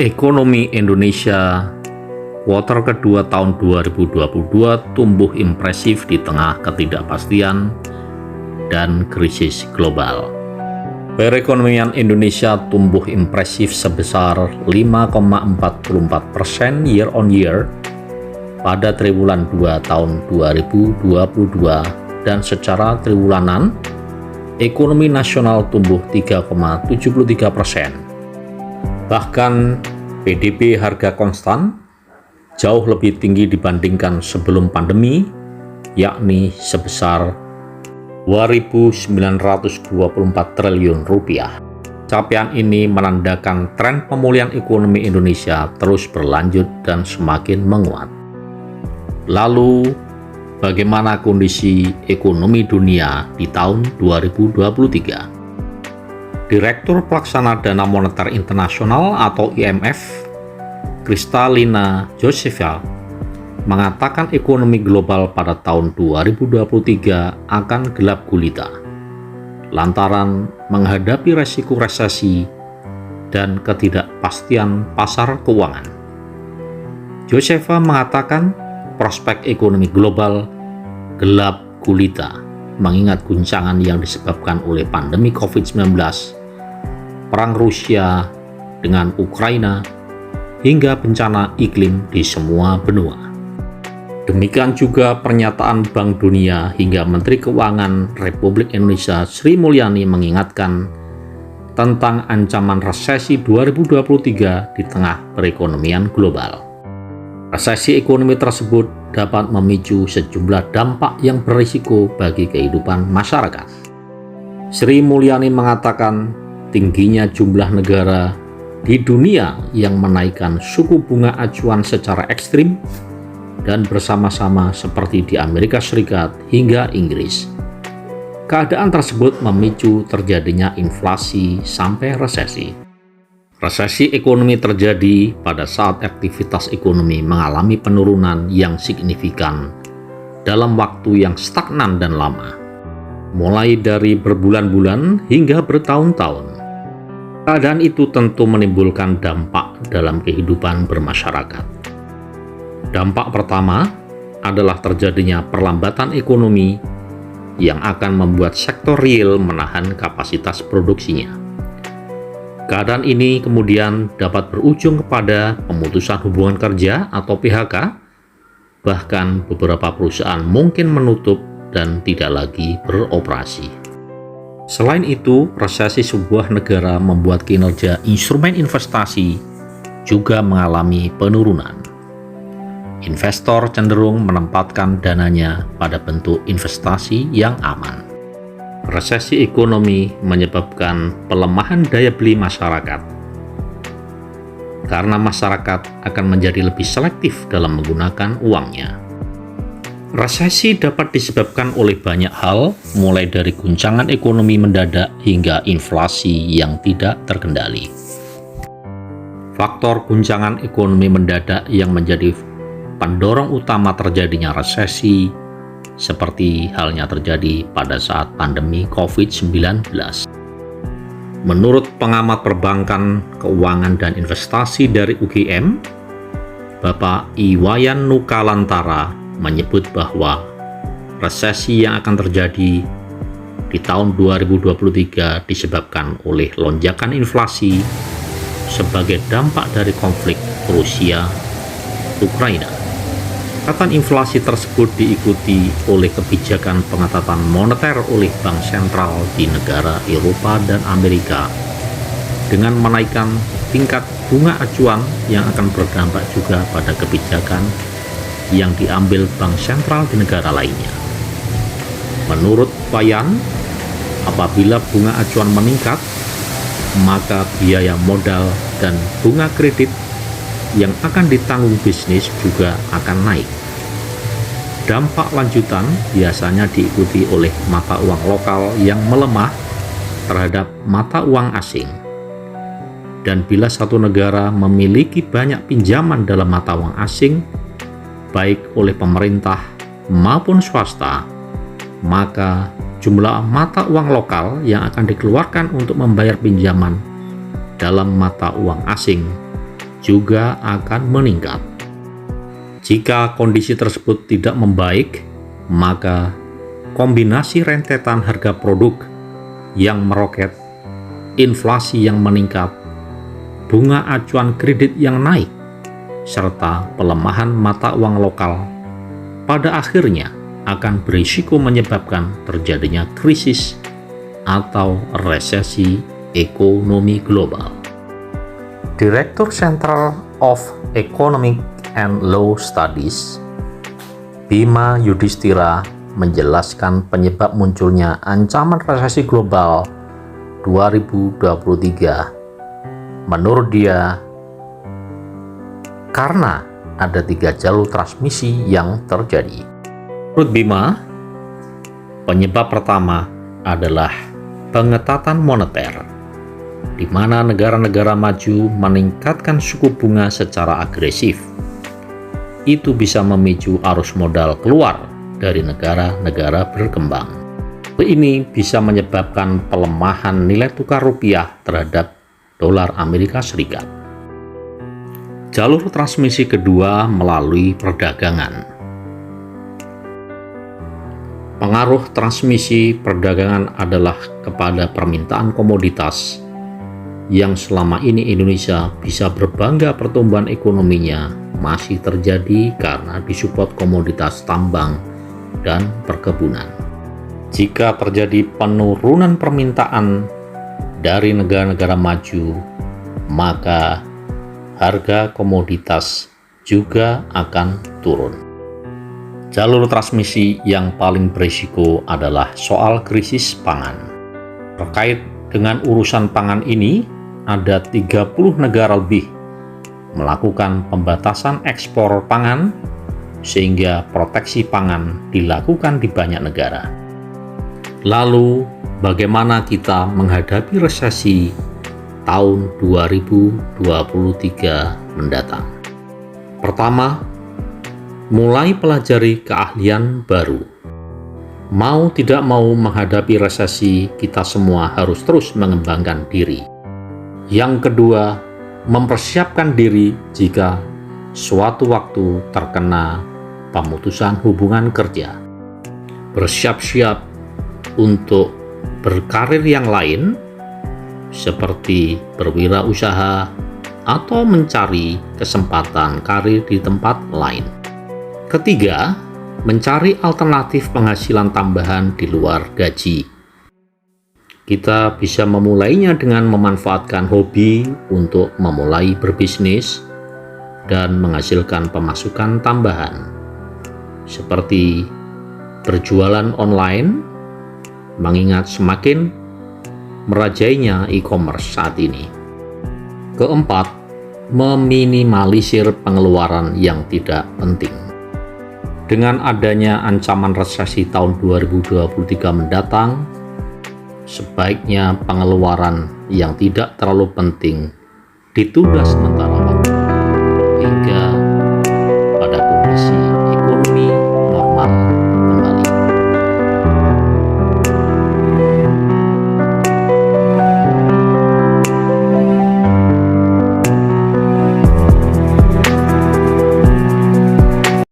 Ekonomi Indonesia kuartal kedua tahun 2022 tumbuh impresif di tengah ketidakpastian dan krisis global. Perekonomian Indonesia tumbuh impresif sebesar 5,44% year on year pada triwulan 2 tahun 2022 dan secara triwulanan ekonomi nasional tumbuh 3,73%. Bahkan PDB harga konstan jauh lebih tinggi dibandingkan sebelum pandemi, yakni sebesar Rp2.924 triliun. Capaian ini menandakan tren pemulihan ekonomi Indonesia terus berlanjut dan semakin menguat. Lalu, bagaimana kondisi ekonomi dunia di tahun 2023? Direktur Pelaksana Dana Moneter Internasional atau IMF, Kristalina Georgieva, mengatakan ekonomi global pada tahun 2023 akan gelap gulita lantaran menghadapi resiko resesi dan ketidakpastian pasar keuangan. Georgieva mengatakan prospek ekonomi global gelap gulita mengingat guncangan yang disebabkan oleh pandemi COVID-19, perang Rusia dengan Ukraina, hingga bencana iklim di semua benua. Demikian juga pernyataan Bank Dunia hingga Menteri Keuangan Republik Indonesia Sri Mulyani mengingatkan tentang ancaman resesi 2023 di tengah perekonomian global. Resesi ekonomi tersebut dapat memicu sejumlah dampak yang berisiko bagi kehidupan masyarakat. Sri Mulyani mengatakan tingginya jumlah negara di dunia yang menaikkan suku bunga acuan secara ekstrim dan bersama-sama seperti di Amerika Serikat hingga Inggris. Keadaan tersebut memicu terjadinya inflasi sampai resesi. Resesi ekonomi terjadi pada saat aktivitas ekonomi mengalami penurunan yang signifikan dalam waktu yang stagnan dan lama, mulai dari berbulan-bulan hingga bertahun-tahun. Keadaan itu tentu menimbulkan dampak dalam kehidupan bermasyarakat. Dampak pertama adalah terjadinya perlambatan ekonomi yang akan membuat sektor real menahan kapasitas produksinya. Keadaan ini kemudian dapat berujung kepada pemutusan hubungan kerja atau PHK, bahkan beberapa perusahaan mungkin menutup dan tidak lagi beroperasi. Selain itu, resesi sebuah negara membuat kinerja instrumen investasi juga mengalami penurunan. Investor cenderung menempatkan dananya pada bentuk investasi yang aman. Resesi ekonomi menyebabkan pelemahan daya beli masyarakat, karena masyarakat akan menjadi lebih selektif dalam menggunakan uangnya. Resesi dapat disebabkan oleh banyak hal, mulai dari guncangan ekonomi mendadak hingga inflasi yang tidak terkendali. Faktor guncangan ekonomi mendadak yang menjadi pendorong utama terjadinya resesi seperti halnya terjadi pada saat pandemi COVID-19. Menurut pengamat perbankan, keuangan, dan investasi dari UGM, Bapak Iwayan Nukalantara menyebut bahwa resesi yang akan terjadi di tahun 2023 disebabkan oleh lonjakan inflasi sebagai dampak dari konflik Rusia-Ukraina. Tingkatan inflasi tersebut diikuti oleh kebijakan pengetatan moneter oleh bank sentral di negara Eropa dan Amerika dengan menaikkan tingkat bunga acuan yang akan berdampak juga pada kebijakan yang diambil bank sentral di negara lainnya. Menurut Wayan, apabila bunga acuan meningkat, maka biaya modal dan bunga kredit yang akan ditanggung bisnis juga akan naik. Dampak lanjutan biasanya diikuti oleh mata uang lokal yang melemah terhadap mata uang asing. Dan bila satu negara memiliki banyak pinjaman dalam mata uang asing, baik oleh pemerintah maupun swasta, maka jumlah mata uang lokal yang akan dikeluarkan untuk membayar pinjaman dalam mata uang asing juga akan meningkat. Jika kondisi tersebut tidak membaik, maka kombinasi rentetan harga produk yang meroket, inflasi yang meningkat, bunga acuan kredit yang naik, serta pelemahan mata uang lokal pada akhirnya akan berisiko menyebabkan terjadinya krisis atau resesi ekonomi global. Direktur Center of Economic and Law Studies, Bima Yudhistira, menjelaskan penyebab munculnya ancaman resesi global 2023. Menurut dia, karena ada 3 jalur transmisi yang terjadi. Menurut Bima, penyebab pertama adalah pengetatan moneter, di mana negara-negara maju meningkatkan suku bunga secara agresif. Itu bisa memicu arus modal keluar dari negara-negara berkembang. Ini bisa menyebabkan pelemahan nilai tukar rupiah terhadap dolar Amerika Serikat. Jalur transmisi kedua melalui perdagangan. Pengaruh transmisi perdagangan adalah kepada permintaan komoditas yang selama ini Indonesia bisa berbangga pertumbuhan ekonominya masih terjadi karena disupport komoditas tambang dan perkebunan. Jika terjadi penurunan permintaan dari negara-negara maju, maka harga komoditas juga akan turun. Jalur transmisi yang paling berisiko adalah soal krisis pangan. Terkait dengan urusan pangan ini, ada 30 negara lebih melakukan pembatasan ekspor pangan, sehingga proteksi pangan dilakukan di banyak negara. Lalu, bagaimana kita menghadapi resesi tahun 2023 mendatang? Pertama, mulai pelajari keahlian baru. Mau tidak mau menghadapi resesi, kita semua harus terus mengembangkan diri. Yang kedua, mempersiapkan diri jika suatu waktu terkena pemutusan hubungan kerja. Bersiap-siap untuk berkarir yang lain, seperti berwirausaha atau mencari kesempatan karir di tempat lain. Ketiga, mencari alternatif penghasilan tambahan di luar gaji. Kita bisa memulainya dengan memanfaatkan hobi untuk memulai berbisnis dan menghasilkan pemasukan tambahan, seperti berjualan online, mengingat semakin merajainya e-commerce saat ini. Keempat, meminimalisir pengeluaran yang tidak penting. Dengan adanya ancaman resesi tahun 2023 mendatang, sebaiknya pengeluaran yang tidak terlalu penting ditunda sementara